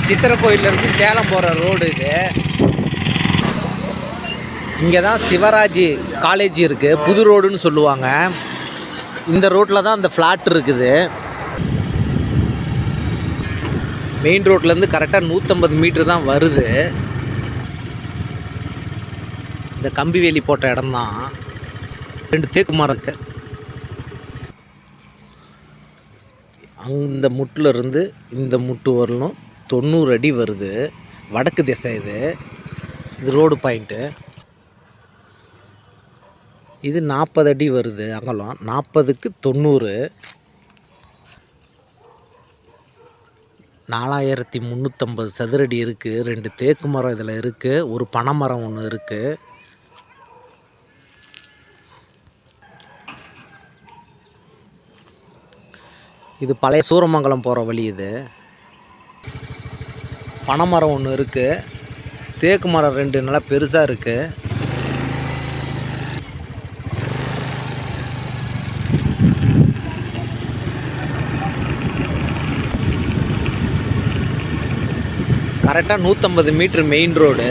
சித்திரை கோயிலேருந்து சேலம் போகிற ரோடு இது. இங்கே தான் சிவராஜ் காலேஜ் இருக்குது, புது ரோடுன்னு சொல்லுவாங்க. இந்த ரோட்டில் தான் அந்த ஃப்ளாட் இருக்குது. மெயின் ரோட்லேருந்து கரெக்டாக 150 மீட்ரு தான் வருது. இந்த கம்பி வேலி போட்ட இடம் தான். 2 தேக்கு மரம் இருக்கு. அந்த முட்டில் இருந்து இந்த முட்டு வரலும் 90 அடி வருது. வடக்கு திசை இது. இது ரோடு பாயிண்ட்டு. இது 40 அடி வருது அகலம். 40க்கு 90. 4350 சதுரடி இருக்குது. 2 தேக்கு மரம் இதில் இருக்குது. ஒரு பனை மரம் ஒன்று இருக்குது. இது பழைய சூரமங்கலம் போகிற வழி. இது பனைமரம் ஒன்று இருக்குது. தேக்கு மரம் 2 நல்லா பெருசாக இருக்குது. கரெக்டாக 150 மீட்ரு மெயின் ரோடு.